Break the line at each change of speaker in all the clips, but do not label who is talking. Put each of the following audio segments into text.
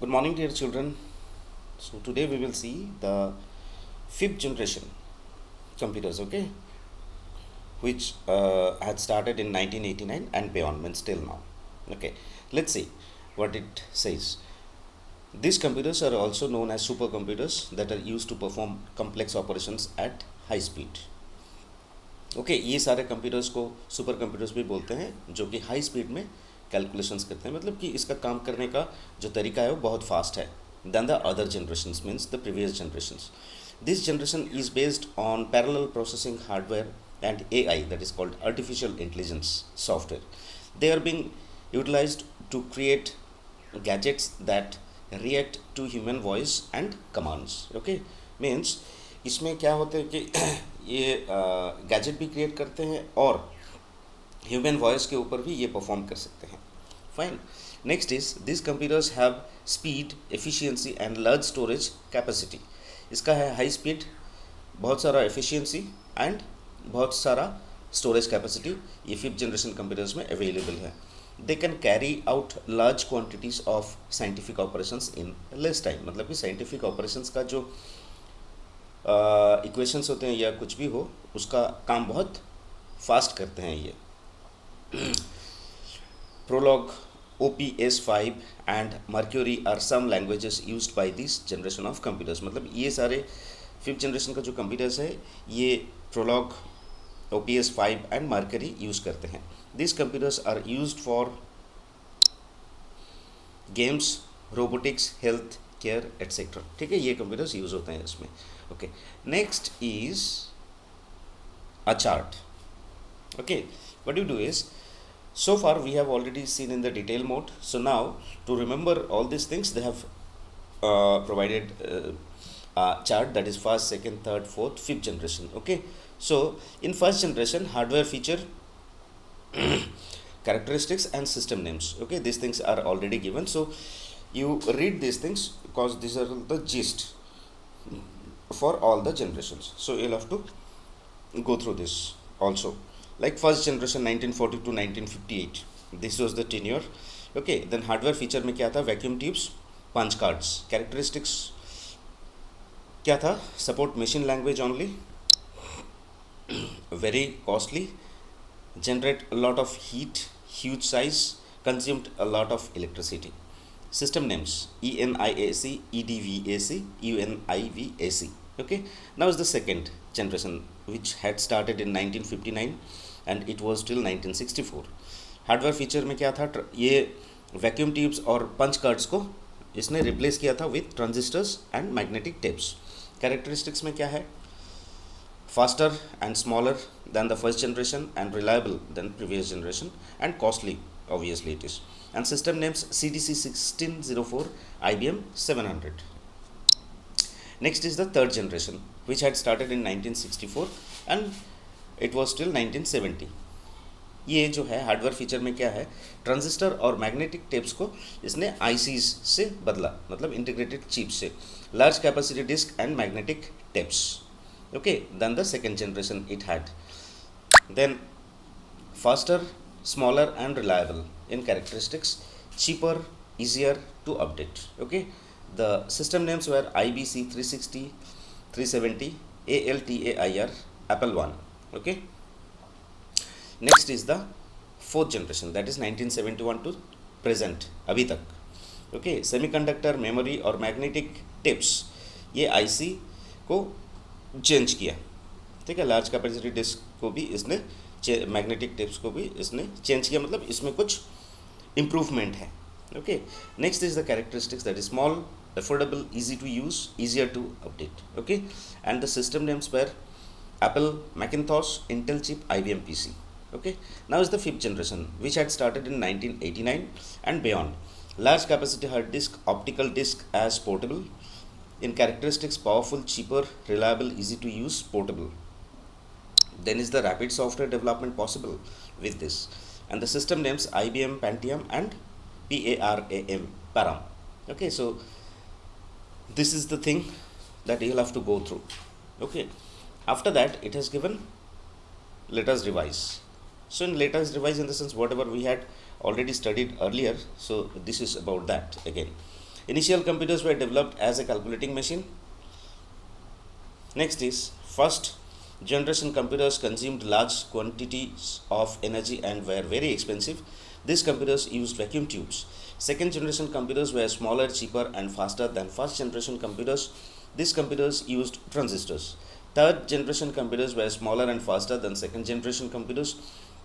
Good morning, dear children. So today we will see the fifth generation computers, okay, which had started in 1989 and beyond, means till now. Okay, let's see what it says. These computers are also known as supercomputers that are used to perform complex operations at high speed. Okay ये सारे computers को super computers भी बोलते हैं जो कि high speed में calculations करते हैं, मतलब कि इसका काम करने का जो तरीका है वो बहुत फास्ट है than the other generations, means the previous generations. This generation is based on parallel processing hardware and AI, that is called artificial intelligence software. They are being utilized to create gadgets that react to human voice and commands. Okay, means इसमें क्या होता है कि ये gadget भी create करते हैं और ह्यूमन वॉइस के ऊपर भी ये परफॉर्म कर सकते हैं. Fine. Next is this computers have speed, efficiency and large storage capacity. इसका है हाई स्पीड, बहुत सारा एफिशिएंसी एंड बहुत सारा स्टोरेज कैपेसिटी. ये फिफ्थ जनरेशन कंप्यूटर्स में अवेलेबल है. They can carry out large quantities of scientific operations in less time. मतलब कि साइंटिफिक ऑपरेशंस का जो इक्वेशंस होते हैं या कुछ भी हो उसका काम बहुत फास्ट करते हैं ये. Prolog, OPS5 and Mercury are some languages used by this generation of computers. मतलब ये सारे फिफ्थ जनरेशन का जो कंप्यूटर्स है ये Prolog, OPS5 and mercury use करते हैं. This computers are used for games, robotics, health care etcetera. ठीक है, ये कंप्यूटर्स यूज़ होते हैं इसमें. Okay, next is a chart. Okay, what you do is, so far we have already seen in the detail mode. So now to remember all these things they have provided a chart that is first, second, third, fourth, fifth generation. Okay, so in first generation, hardware feature, characteristics and system names. Okay, these things are already given, so you read these things because these are the gist for all the generations. So you'll have to go through this also. Like first generation 1940 to 1958, this was the tenure. Okay, then hardware feature में क्या था? Vacuum tubes, punch cards. Characteristics क्या था? Support machine language only, very costly, generate a lot of heat, huge size, consumed a lot of electricity. System names: ENIAC, EDVAC, UNIVAC. Okay, now is the second generation which had started in 1959 and it was till 1964. Hardware feature में क्या था? ये vacuum tubes और punch cards को इसने replace किया था with transistors and magnetic tapes. Characteristics में क्या है? Faster and smaller than the first generation and reliable than previous generation and costly, obviously it is. And system names: CDC 1604, IBM 700. Next is the third generation which had started in 1964 and it was till 1970. ये जो है hardware feature में क्या है? Transistor और magnetic tapes को इसने ICs से बदला, मतलब इंटीग्रेटेड चिप्स से. Large capacity disk and magnetic tapes. Okay, then the second generation it had. Then faster, smaller and reliable in characteristics, cheaper, easier to update. Okay, the system names were IBC 360, 370, ALTAIR, Apple One. Okay, next is the fourth generation, that is 1971 to present, अभी तक. Okay, semiconductor, memory और magnetic tips ये IC को change किया. ठीक है, large capacity disc को भी इसने, मैग्नेटिक टेप्स को भी इसने चेंज किया, मतलब इसमें कुछ इम्प्रूवमेंट है. Okay, next is the characteristics, that is small, affordable, easy to use, easier to update. Okay, and the system names were Apple Macintosh, Intel chip, IBM PC. Okay, now is the fifth generation which had started in 1989 and beyond. Large capacity hard disk, optical disk as portable. In characteristics, powerful, cheaper, reliable, easy to use, portable. Then is the rapid software development possible with this. And the system names: IBM Pentium and PARAM, Param. Okay, so this is the thing that you'll have to go through. Okay, after that it has given let us revise. So in let us revise, in the sense whatever we had already studied earlier, so this is about that again. Initial computers were developed as a calculating machine. Next is first generation computers consumed large quantities of energy and were very expensive. These computers used vacuum tubes. Second generation computers were smaller, cheaper, and faster than first generation computers. These computers used transistors. Third generation computers were smaller and faster than second generation computers.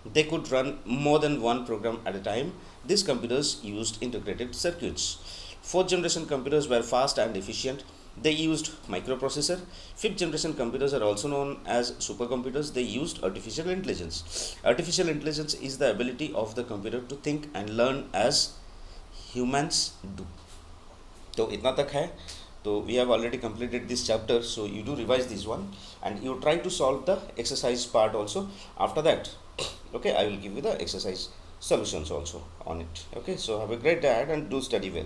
They could run more than one program at a time. These computers used integrated circuits. Fourth generation computers were fast and efficient. They used microprocessor. Fifth generation computers are also known as supercomputers. They used artificial intelligence. Artificial intelligence is the ability of the computer to think and learn as humans do. तो इतना तक है. So we have already completed this chapter, so you do revise this one and you try to solve the exercise part also. After that, okay, I will give you the exercise solutions also on it. Okay, so have a great day and do study well.